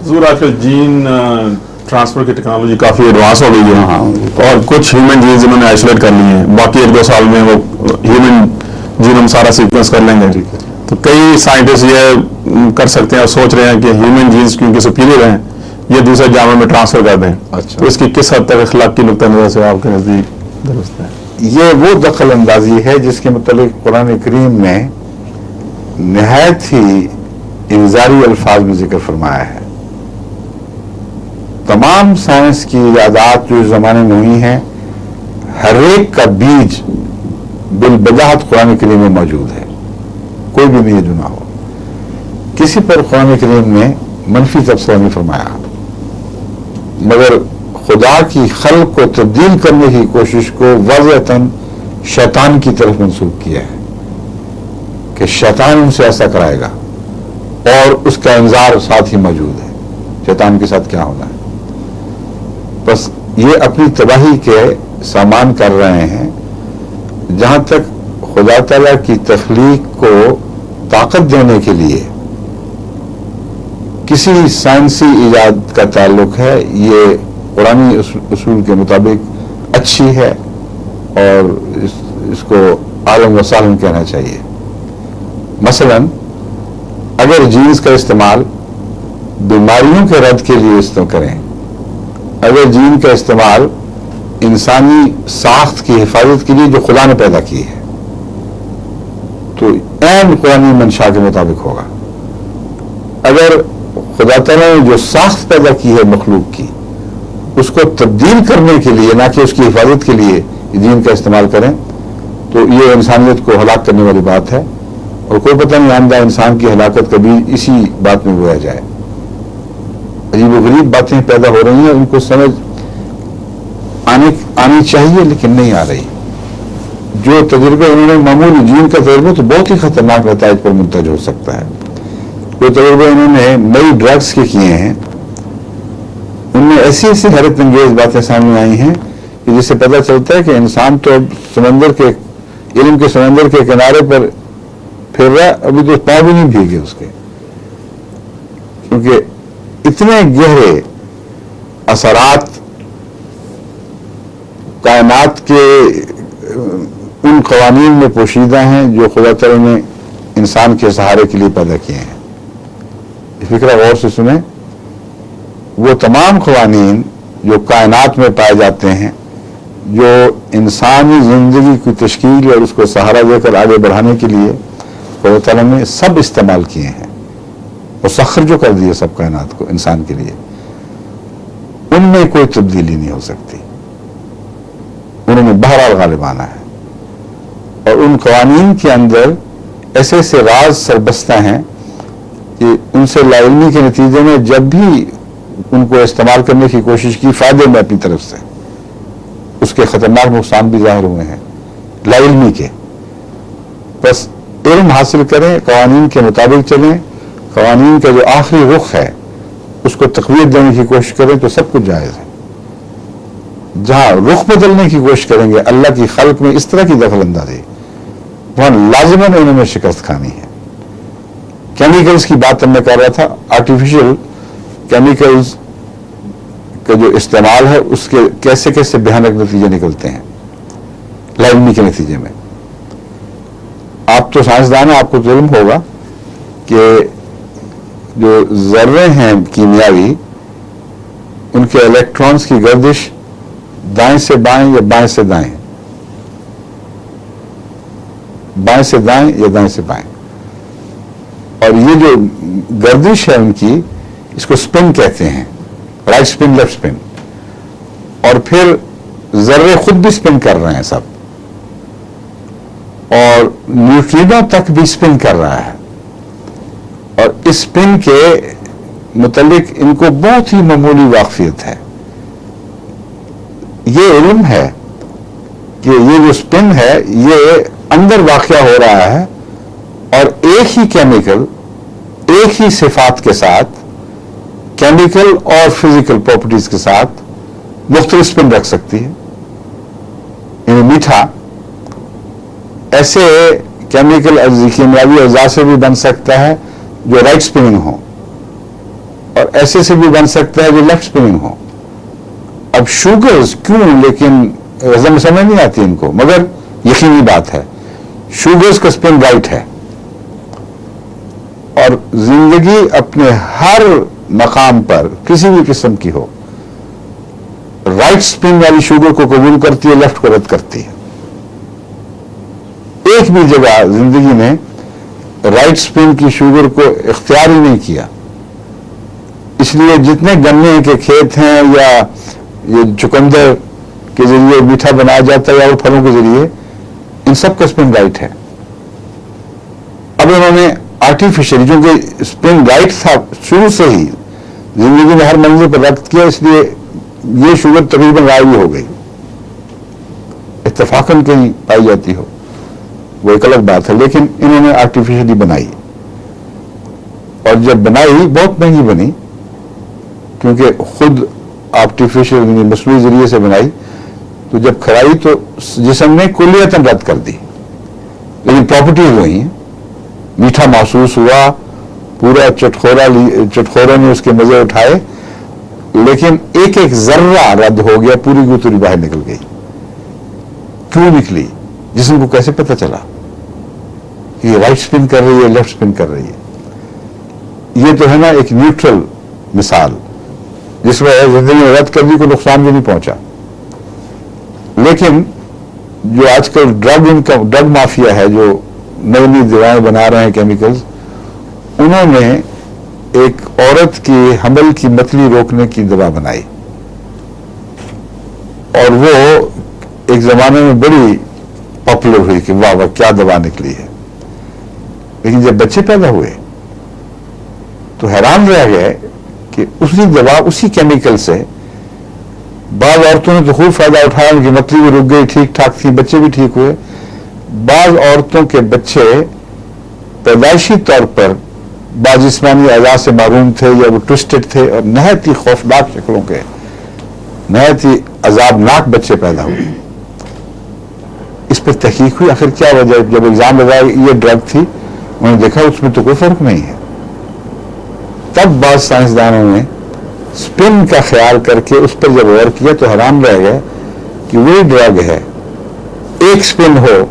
حضور آج کل جین ٹرانسفر کی ٹیکنالوجی کافی ایڈوانس ہو گئی ہے اور کچھ ہیومن جینز انہوں نے آئسولیٹ کر لی ہیں، باقی 1-2 سال میں وہ ہیومن جین ہم سارا سیکوینس کر لیں گے. تو کئی سائنٹسٹ یہ کر سکتے ہیں اور سوچ رہے ہیں کہ ہیومن جینز کیونکہ سپیریئر ہیں یہ دوسرے جانور میں ٹرانسفر کر دیں. تو اس کی کس حد تک اخلاقی نقطہ نظر سے آپ کے نزدیک درست ہے؟ یہ وہ دخل اندازی ہے جس کے متعلق قرآن کریم میں نہایت ہی انذاری الفاظ میں ذکر فرمایا ہے. تمام سائنس کی ایجادات جو اس زمانے میں ہوئی ہیں ہر ایک کا بیج بالبداہت قرآن کریم میں موجود ہے، کوئی بھی نہیں جو نہ ہو. کسی پر قرآن کریم نے منفی تبصرہ نہیں فرمایا، مگر خدا کی خلق کو تبدیل کرنے کی کوشش کو واضحتاً شیطان کی طرف منسوخ کیا ہے کہ شیطان ان سے ایسا کرائے گا، اور اس کا انذار ساتھ ہی موجود ہے شیطان کے ساتھ کیا ہونا ہے. بس یہ اپنی تباہی کے سامان کر رہے ہیں. جہاں تک خدا تعالیٰ کی تخلیق کو طاقت دینے کے لیے کسی سائنسی ایجاد کا تعلق ہے، یہ قرآنی اصول کے مطابق اچھی ہے اور اس کو عالم و سالم کہنا چاہیے. مثلا اگر جینز کا استعمال بیماریوں کے رد کے لیے استعمال کریں، اگر جین کا استعمال انسانی ساخت کی حفاظت کے لیے جو خدا نے پیدا کی ہے تو عین قرآنی منشا کے مطابق ہوگا. اگر خدا تعالیٰ نے جو ساخت پیدا کی ہے مخلوق کی اس کو تبدیل کرنے کے لیے نہ کہ اس کی حفاظت کے لیے جین کا استعمال کریں تو یہ انسانیت کو ہلاک کرنے والی بات ہے، اور کوئی پتہ نہیں آئندہ انسان کی ہلاکت کبھی اسی بات میں بویا جائے. عجیب و غریب باتیں پیدا ہو رہی ہیں، ان کو سمجھ آنی چاہیے لیکن نہیں آ رہی. جو تجربہ انہوں نے معمولی جین کا تجربہ تو بہت ہی خطرناک نتائج پر منتج ہو سکتا ہے. جو تجربے انہوں نے نئی ڈرگس کے کیے ہیں ان میں ایسی ایسی حیرت انگیز باتیں سامنے آئی ہیں کہ جس سے پتہ چلتا ہے کہ انسان تو اب سمندر کے علم کے سمندر کے کنارے پر پھر رہا، ابھی تو پاؤں بھی نہیں بھیگے اس کے، کیونکہ اتنے گہرے اثرات کائنات کے ان قوانین میں پوشیدہ ہیں جو خدا تعالیٰ نے انسان کے سہارے کے لیے پیدا کیے ہیں. فکرہ غور سے سنیں، وہ تمام قوانین جو کائنات میں پائے جاتے ہیں جو انسانی زندگی کی تشکیل اور اس کو سہارا دے کر آگے بڑھانے کے لیے خدا تعالیٰ نے سب استعمال کیے ہیں، اور سخر جو کر دیے سب کائنات کو انسان کے لیے، ان میں کوئی تبدیلی نہیں ہو سکتی. انہوں نے بہرحال غالب آنا ہے، اور ان قوانین کے اندر ایسے ایسے راز سربستہ ہیں کہ ان سے لا علمی کے نتیجے میں جب بھی ان کو استعمال کرنے کی کوشش کی فائدے میں اپنی طرف سے اس کے خطرناک نقصان بھی ظاہر ہوئے ہیں لا علمی کے. بس علم حاصل کریں، قوانین کے مطابق چلیں، قوانین کا جو آخری رخ ہے اس کو تقویت دینے کی کوشش کریں تو سب کچھ جائز ہے. جہاں رخ بدلنے کی کوشش کریں گے اللہ کی خلق میں اس طرح کی دخل اندازی، وہاں لازماً انہوں نے شکست کھانی ہے. کیمیکلز کی بات میں کر رہا تھا، آرٹیفیشل کیمیکلز کا جو استعمال ہے اس کے کیسے کیسے بھیانک نتیجے نکلتے ہیں لا علمی کے نتیجے میں. آپ تو سائنسدان ہیں، آپ کو تو علم ہوگا کہ جو ذرے ہیں کیمیاوی ان کے الیکٹرانز کی گردش دائیں سے بائیں یا بائیں سے دائیں، بائیں سے دائیں یا دائیں سے بائیں، اور یہ جو گردش ہے ان کی اس کو سپن کہتے ہیں، رائٹ سپن لیفٹ سپن. اور پھر ذرے خود بھی سپن کر رہے ہیں سب، اور نیوٹرینوں تک بھی سپن کر رہا ہے، اور اس سپن کے متعلق ان کو بہت ہی معمولی واقفیت ہے. یہ علم ہے کہ یہ جو سپن ہے یہ اندر واقع ہو رہا ہے، اور ایک ہی کیمیکل ایک ہی صفات کے ساتھ، کیمیکل اور فزیکل پراپرٹیز کے ساتھ مختلف سپن رکھ سکتی ہے. یعنی میٹھا ایسے کیمیکل کیمیاوی اجزاء سے بھی بن سکتا ہے جو رائٹ سپننگ ہو، اور ایسے سے بھی بن سکتا ہے جو لیفٹ اسپننگ ہو. اب شوگرز کیوں، لیکن ہضم سمجھ نہیں آتی ان کو، مگر یقینی بات ہے شوگرز کا اسپن رائٹ ہے. اور زندگی اپنے ہر مقام پر کسی بھی قسم کی ہو رائٹ اسپن والی شوگر کو قبول کرتی ہے، لیفٹ کو رد کرتی ہے. ایک بھی جگہ زندگی میں رائٹ اسپن کی شوگر کو اختیار ہی نہیں کیا. اس لیے جتنے گنے کے کھیت ہیں یا یہ چقندر کے ذریعے میٹھا بنایا جاتا ہے یا اور پھلوں کے ذریعے، ان سب کا اسپن رائٹ ہے. اب انہوں نے آرٹیفیشلی، چونکہ اسپن رائٹ تھا شروع سے ہی زندگی میں ہر منزل پر رد کیا، اس لیے یہ شوگر تقریباً غائب ہو گئی. اتفاقاً کہیں پائی جاتی ہو وہ ایک الگ بات ہے، لیکن انہوں نے آرٹیفیشلی بنائی. اور جب بنائی بہت مہنگی بنی، کیونکہ خود آرٹیفیشل یعنی مصنوعی ذریعے سے بنائی، تو جب کھائی تو جسم نے کلیتاً رد کر دی. لیکن پراپرٹیز وہی ہیں، میٹھا محسوس ہوا، پورا چٹخوروں نے اس کے مزے اٹھائے، لیکن ایک ایک ذرہ رد ہو گیا، پوری گوتری باہر نکل گئی. کیوں نکلی؟ جسم کو کیسے پتہ چلا کہ یہ رائٹ اسپن کر رہی ہے، لیفٹ اسپن کر رہی ہے؟ یہ تو ہے نا ایک نیوٹرل مثال، جس میں زندگی میں رد کر دی، کوئی نقصان بھی نہیں پہنچا. لیکن جو آج کل ڈرگ مافیا ہے، جو نئی نئی دوائیں بنا رہے ہیں کیمیکلز، انہوں نے ایک عورت کی حمل کی متلی روکنے کی دوا بنائی، اور وہ ایک زمانے میں بڑی پاپولر ہوئی کہ واہ واہ کیا دوا نکلی ہے. لیکن جب بچے پیدا ہوئے تو حیران رہ گئے کہ اسی دوا، اسی کیمیکل سے بعض عورتوں نے تو خوب فائدہ اٹھایا، ان کی متلی بھی رک گئی، ٹھیک ٹھاک تھی، بچے بھی ٹھیک ہوئے. بعض عورتوں کے بچے پیدائشی طور پر بعض جسمانی اعضاء سے محروم تھے یا وہ ٹوسٹڈ تھے، اور نہایت ہی خوفناک شکلوں کے، نہایت ہی عذابناک بچے پیدا ہوئے. اس پر تحقیق ہوئی آخر کیا وجہ. جب الزام لگایا یہ ڈرگ تھی، انہوں نے دیکھا اس میں تو کوئی فرق نہیں ہے. تب بعض سائنسدانوں نے اسپن کا خیال کر کے اس پر جب غور کیا تو حیران رہ گئے کہ وہی ڈرگ ہے، ایک اسپن ہو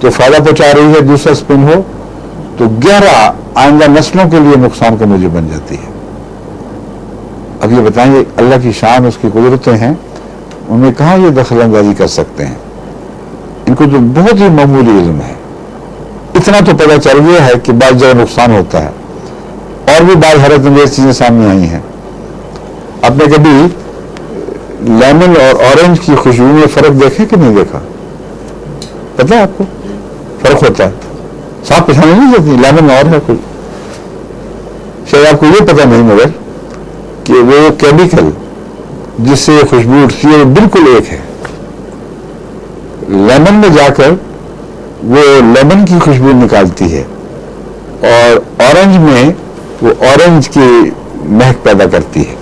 تو فائدہ پہنچا رہی ہے، دوسرا اسپن ہو تو گہرا آئندہ نسلوں کے لیے نقصان کا موجب بن جاتی ہے. اب یہ بتائیں، یہ اللہ کی شان، اس کی قدرتیں ہیں، انہیں کہاں یہ دخل اندازی کر سکتے ہیں؟ ان کو تو بہت ہی معمولی علم ہے. اتنا تو پتہ چل گیا ہے کہ بعض جگہ نقصان ہوتا ہے، اور بھی بعض حیرت انگیز چیزیں سامنے آئی ہیں. آپ نے کبھی لیمن اور اورنج کی خوشبو میں فرق دیکھا کہ نہیں دیکھا؟ پتہ ہے آپ کو فرق ہوتا ہے، صاف پہچانے نہیں جاتی لیمن اور ہے کوئی. شاید آپ کو یہ پتہ نہیں مگر کہ وہ کیمیکل جس سے خوشبو اٹھتی ہے وہ بالکل ایک ہے. لیمن میں جا کر وہ لیمن کی خوشبو نکالتی ہے، اور اورنج میں وہ اورنج کی مہک پیدا کرتی ہے.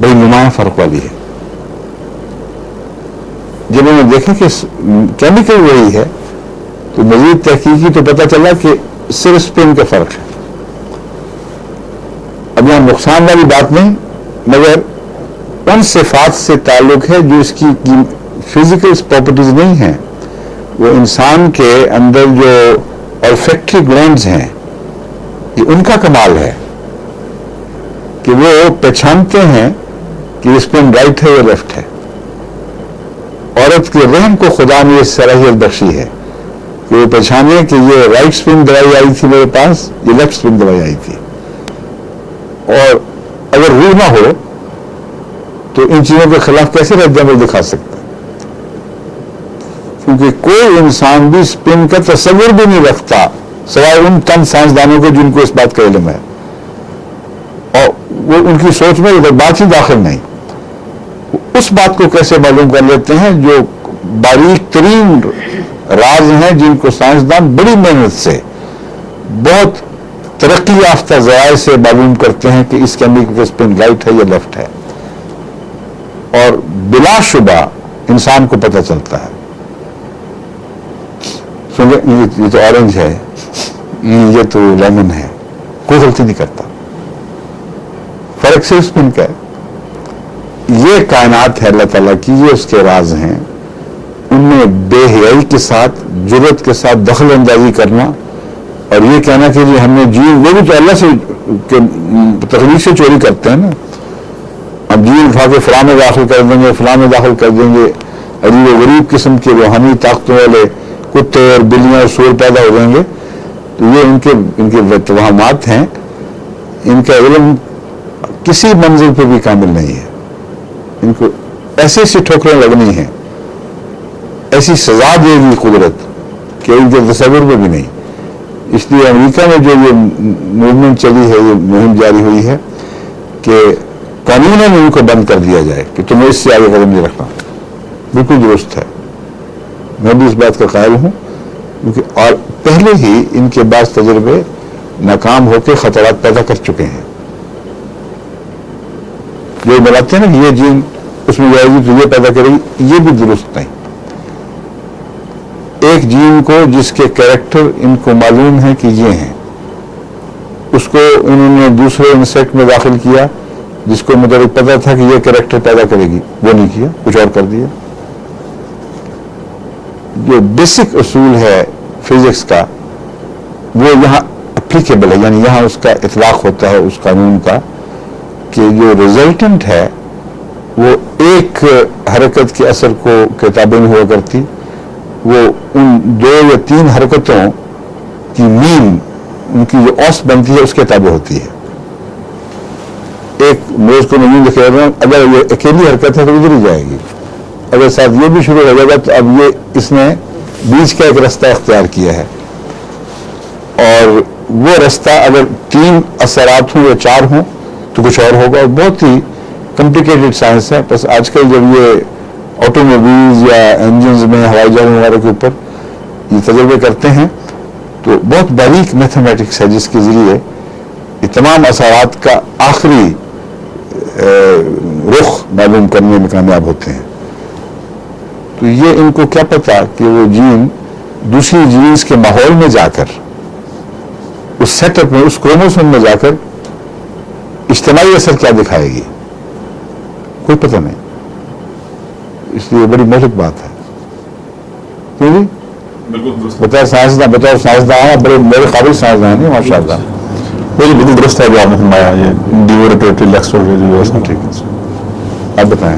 بڑی نمایاں فرق والی ہے. جب انہوں نے دیکھا کہ کیمیکل وہی ہے تو مزید تحقیقی تو پتہ چلا کہ صرف اسپن کا فرق ہے. اب یہاں نقصان والی بات نہیں، مگر ان صفات سے تعلق ہے جو اس کی فزیکل پراپرٹیز نہیں ہیں. وہ انسان کے اندر جو olfactory glands ہیں، یہ ان کا کمال ہے کہ وہ پہچانتے ہیں کہ اسپن رائٹ ہے یا لیفٹ ہے. عورت کے رحم کو خدا نے یہ صلاحیت بخشی ہے کہ وہ پہچانے کہ یہ رائٹ اسپن دوائی آئی تھی میرے پاس، یہ لیفٹ اسپن دوائی آئی تھی. اور اگر روح نہ ہو تو ان چیزوں کے خلاف کیسے رد عمل دکھا سکتا؟ کیونکہ کوئی انسان بھی اسپن کا تصور بھی نہیں رکھتا سوائے ان چند سائنسدانوں کو جن کو اس بات کا علم ہے، اور وہ ان کی سوچ میں بات ہی داخل نہیں. اس بات کو کیسے معلوم کر لیتے ہیں جو باریک ترین راز ہیں، جن کو سائنسدان بڑی محنت سے، بہت ترقی یافتہ ذرائع سے معلوم کرتے ہیں کہ اس کیمیکل کا اسپن رائٹ ہے یا لیفٹ ہے، اور بلا شبہ انسان کو پتہ چلتا ہے. یہ تو اورنج ہے، یہ تو لیمن ہے، کوئی غلطی نہیں کرتا. فرق صرف ان کا ہے، یہ کائنات ہے اللہ تعالیٰ کی، یہ اس کے راز ہیں، ان میں بے حیائی کے ساتھ، جرت کے ساتھ دخل اندازی کرنا اور یہ کہنا کہ جی ہم نے جیل، وہ بھی تو اللہ سے تخلیق سے چوری کرتے ہیں نا، اب جیل اٹھا کے فلاں میں داخل کر دیں گے، فلاں میں داخل کر دیں گے، عجیب و غریب قسم کے روحانی طاقتوں والے کتے اور بلیاں اور سور پیدا ہو جائیں گے، تو یہ ان کے توہمات ہیں، ان کا علم کسی منزل پہ بھی کامل نہیں ہے، ان کو ایسی ایسی ٹھوکریں لگنی ہیں، ایسی سزا دے گی قدرت کہ ان کے تصور میں بھی نہیں۔ اس لیے امریکہ میں جو یہ موومنٹ چلی ہے، یہ مہم جاری ہوئی ہے کہ قانوناً ان کو بند کر دیا جائے کہ تمہیں اس سے آگے قدم نہیں رکھنا، بالکل درست ہے، میں بھی اس بات کا قائل ہوں، کیونکہ اور پہلے ہی ان کے بعض تجربے ناکام ہو کے خطرات پیدا کر چکے ہیں۔ جو بتاتے ہیں نا کہ یہ جین اس میں جائے گی تو یہ پیدا کرے گی، یہ بھی درست نہیں۔ ایک جین کو جس کے کیریکٹر ان کو معلوم ہے کہ یہ ہیں، اس کو انہوں نے دوسرے انسیکٹ میں داخل کیا جس کو مطلب پتا تھا کہ یہ کیریکٹر پیدا کرے گی، وہ نہیں کیا، کچھ اور کر دیا۔ جو بیسک اصول ہے فزکس کا وہ یہاں اپلیکیبل ہے، یعنی یہاں اس کا اطلاق ہوتا ہے اس قانون کا کہ جو ریزلٹنٹ ہے وہ ایک حرکت کے اثر کو کتابیں میں ہوا کرتی، وہ ان 2 یا 3 حرکتوں کی مین، ان کی جو اوسط بنتی ہے اس کے تابع ہوتی ہے۔ ایک موز کو میں لکھ رہا ہوں، اگر یہ اکیلی حرکت ہے تو ادھر ہی جائے گی، اگر ساتھ یہ بھی شروع ہو جائے گا تو اب یہ اس نے بیچ کا ایک رستہ اختیار کیا ہے، اور وہ رستہ اگر 3 اثرات ہوں یا 4 ہوں تو کچھ اور ہوگا، اور بہت ہی کمپلیکیٹڈ سائنس ہے۔ بس آج کل جب یہ آٹو موبائلز یا انجنز میں، ہوائی جہاز وغیرہ کے اوپر یہ تجربے کرتے ہیں تو بہت باریک میتھمیٹکس ہے جس کے ذریعے یہ تمام اثرات کا آخری رخ معلوم کرنے میں کامیاب ہوتے ہیں۔ تو یہ ان کو کیا پتا کہ وہ جین دوسری جینز کے ماحول میں جا کر، اس سیٹ اپ میں، اس کروموسوم میں جا کر اجتماعی اثر کیا دکھائے گی، کوئی پتہ نہیں۔ اس لیے بڑی مہلک بات ہے، کیوں جی؟ بطور سائنسداں بڑے میرے قابل سائنسدان ہیں ماشاء اللہ۔ بالکل درست ہے جو آپ نے فرمایا، یہ ڈیوریٹری لیکسٹر ٹھیک ہے، آپ بتائیں۔